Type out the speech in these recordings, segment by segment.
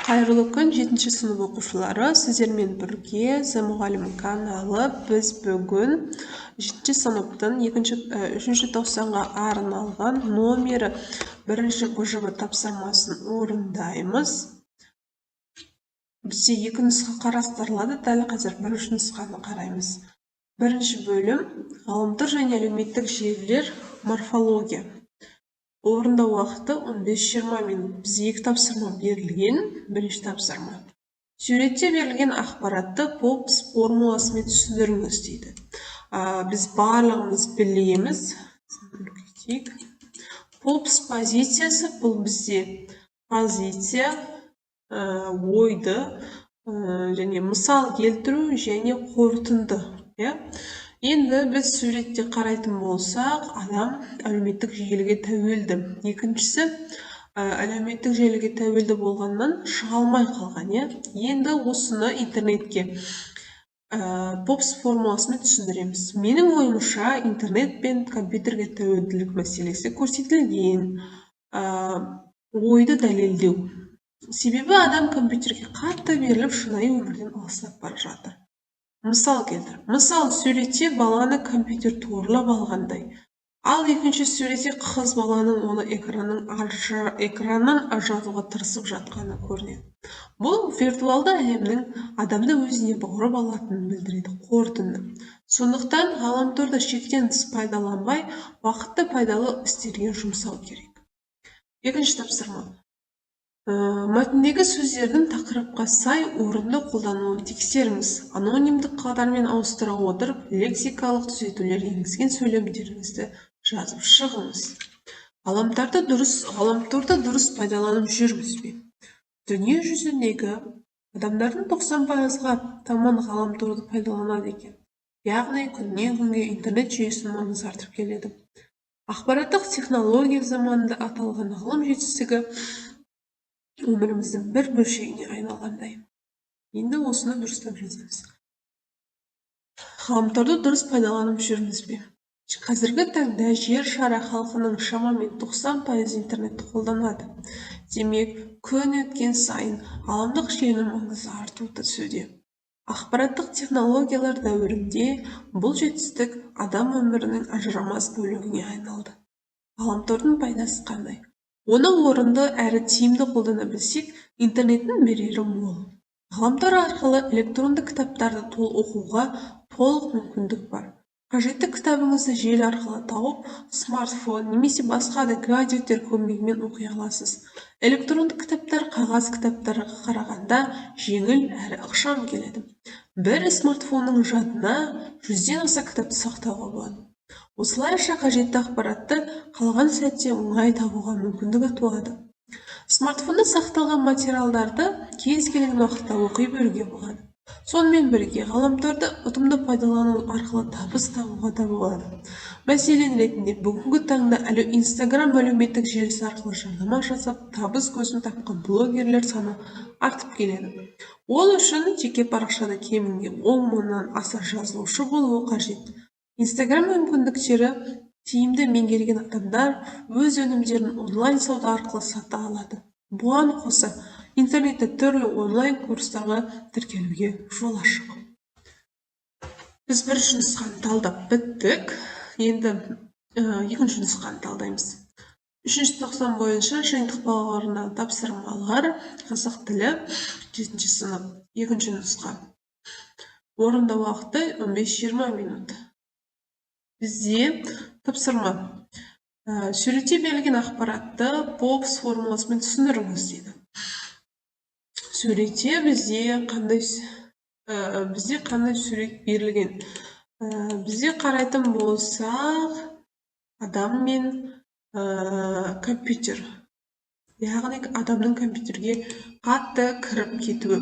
Қайырлы күн, 7-ші сынып оқушылары. Сіздермен бірге Мұғалім каналы. Біз бүгін 7-ші сыныптың 3-ші тоқсанға арналған номері 1-ші БЖБ тапсырмасын орындаймыз. Бізде 2 нұсқа қарастырылады, дәл қазір 1-ші нұсқаны қараймыз. 1-ші бөлім ғаламтор және әлеуметтік желілер, морфология. Орындау уақыты 15-20 минут. Бізге 2 тапсырма берілген. 1-ші тапсырма. Суретте берілген ақпаратты Попс формуласымен түсіндіріңіз дейді. Біз барлығымыз білеміз. Попс позициясы бұл бізде позиция, ойды және мысал келтіру және қорытынды. Енді біз суретте қарайтын болсақ, адам әлеуметтік желіге тәуелді. Екіншісі, әлеуметтік желіге тәуелді болғаннан шыға алмай қалған. Енді осыны интернетке Попс формуласымен түсіндіреміз. Менің ойымша, интернет пен компьютерге тәуелділік мәселесі көрсетілген. Ойды дәлелдеу. Себебі адам компьютерге қатты беріліп, шынайы өмірден алыстап бара жатыр. Мысал келтір. Мысал, суретте баланы компьютер торлап алғандай. Ал екінші суретте қыз баланың оны экраннан ажыратуға тырысып жатқаны көрінеді. Бұл виртуалды әлемнің адамды өзіне баурап алатынын білдіреді, қорытынды. Сондықтан ғаламторды шектен тыс пайдаланбай, уақытты пайдалы істерге жұмсау керек. Екінші тапсырма. Мәтіндегі сөздердің тақырыпқа сай орынды қолдануын тексеріңіз. Анонимдік қатармен ауыстыра отырып, лексикалық түзетулер енгізген сөйлемдеріңізді жазып шығыңыз. Ғаламторды дұрыс пайдаланып жүрміз бе? Дүние жүзіндегі адамдардың 90%-ға таман ғаламторды пайдаланады екен. Яғни күннен күнге интернет жүйесінің маңызы артып келеді. Ақпараттық технология заманында аталған ғылым жетістігі өміріміздің бір бөлшегіне айналғандай. Енді осыны дұрыстап жазамыз. Ғаламторды дұрыс пайдаланып жүрміз бе? Қазіргі таңда жер шары халқының шамамен 90% интернетті қолданады. Демек, күн өткен сайын ғаламдық желінің маңызы артып түсуде. Ақпараттық технологиялар дәуірінде бұл жетістік адам өмірінің ажырамас бөлігіне айналды. Ғаламтордың пайдасы қандай? Оны орынды әрі тиімді қолдана білсек, интернеттің берері мол. Ғаламтор арқылы электронды кітаптарды оқуға толық мүмкіндік бар. Қажетті кітабыңызды желі арқылы тауып, смартфон немесе басқа да гаджеттер көмегімен оқи аласыз. Электронды кітаптар қағаз кітаптарға қарағанда жеңіл әрі ықшам келеді. Бір смартфонның жадына 100-ден аса кітапты сақтауға болады. Осылайша қажетті ақпаратты қалған сәтте оңай табуға мүмкіндігі туады. Смартфонда сақталған материалдарды кез келген уақытта оқи беруге болады. Сонымен бірге ғаламторды ұтымды пайдалану арқылы табыс табуға да болады. Мәселен ретінде бүгінгі таңда Instagram әлеуметтік желісі арқылы жарнама жасап, табыс көзін тапқан блогерлер саны артып келеді. Ол үшін жеке парақшада кемінде 10 мыңнан аса жазылушы болуы қажет. Instagram мүмкіндіктері тиімді меңгерген адамдар өз өнімдерін онлайн сауда арқылы сата алады. Бұған қоса, интернетте түрлі онлайн курстарға тіркелуге жол ашық. Біз бірінші нұсқаны талдап біттік. Енді екінші нұсқаны талдаймыз. 3-ші тоқсан бойынша жиынтық бағаларына тапсырмалар, қазақ тілі, 7-ші сынып, 2-ші нұсқа. Орындау уақыты 15-20 минут. Бізде тапсырма. Суретте берілген ақпаратты Попс формуласымен түсіндіріңіз дейді. Суретте бізде қандай сурет берілген? Бізде қарайтын болсақ, адам мен компьютер. Яғни адамның компьютерге қатты кіріп кетуі.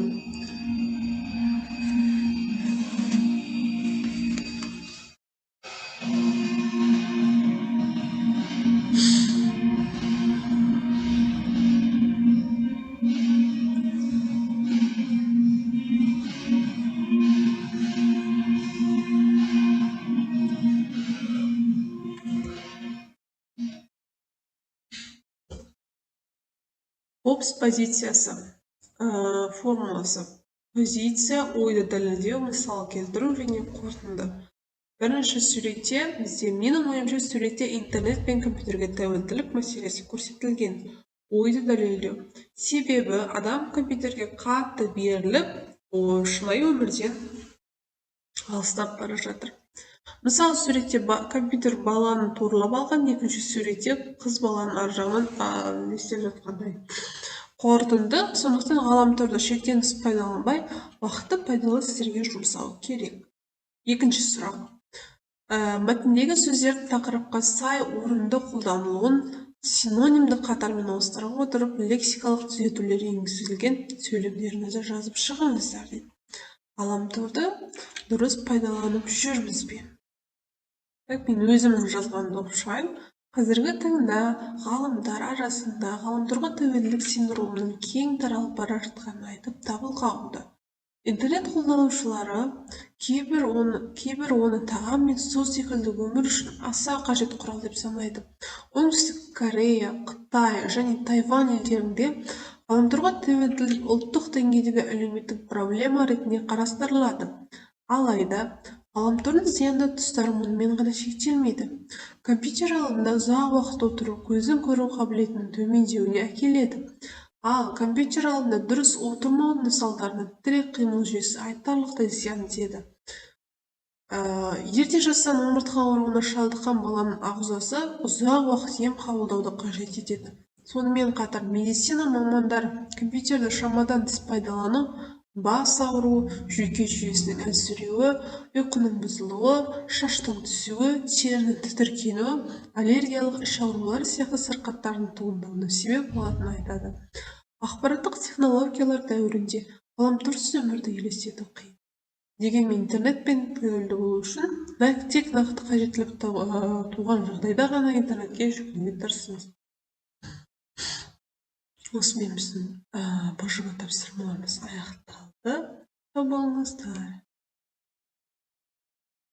Попс позициясы. формуласы. Позиция, ойды дәлелдеу, мысал келтіру және қорытынды. Бірінші суретте бізде, менің ойымша, суретте интернет пен компьютерге тәуелділік мәселесі көрсетілген. Ойды дәлелдеу. Себебі адам компьютерге қатты беріліп, шынайы өмірден алыстап бара жатыр. Мысалы, суретте компьютер баланы торлап алған, екінші суретте қыз баланың ар жағынан не істеп жатқандай. Қорытынды, сондықтан ғаламторды шектен тыс пайдаланбай, уақытты пайдалы істерге жұмсау керек. Екінші сұрақ. Мәтіндегі сөздердің тақырыпқа сай орынды қолданылуын синонимді қатармен ауыстыра отырып, лексикалық түзетулер енгізілген сөйлемдеріңізді жазып шығыңыздар дейді. Ғаламторды дұрыс пайдаланып жүрміз бе? Мен өзімнің жазғанымды оқып шығайын. Қазіргі таңда ғалымдар арасында ғаламторға тәуелділік синдромының кең таралып бара жатқанын айтып, дабыл қағуда. Интернет қолданушылары кейбір оны тағам мен су секілді өмір үшін аса қажет құрал деп санайды. Оңтүстік Корея, Қытай және Тайвань елдерінде ғаламторға тәуелділік ұлттық деңгейдегі әлеуметтік проблема ретінде қарастырылады. Алайда ғаламтордың зиянды тұстары мұнымен ғана шектелмейді. Компьютер алдында ұзақ уақыт отыру көздің көру қабілетінің төмендеуіне әкеледі. Ал компьютер алдында дұрыс отырмаудың салдарынан тірек қимыл жүйесі айтарлықтай зиян тиеді. Ерте жастан омыртқа ауруына шалдыққан баланың ағзасы ұзақ уақыт ем қабылдауды қажет етеді. Сонымен қатар медицина мамандары компьютерді шамадан тыс пайдалану бас ауруы, жүйке жүйесінің әлсіреуі, ұйқының бұзылуы, шаштың түсуі, терінің тітіркенуі, аллергиялық іш аурулар сияқты сырқаттардың туындауына себеп болатынын айтады. Ақпараттық технологиялар дәуірінде ғаламторсыз өмірді елестету қиын. Дегенмен интернетпен тәуелді болу үшін тек нақты қажеттілік туған жағдайда ғана интернетке жүгінуге тырысыңыз. Осымен біздің бұл жұма тапсырма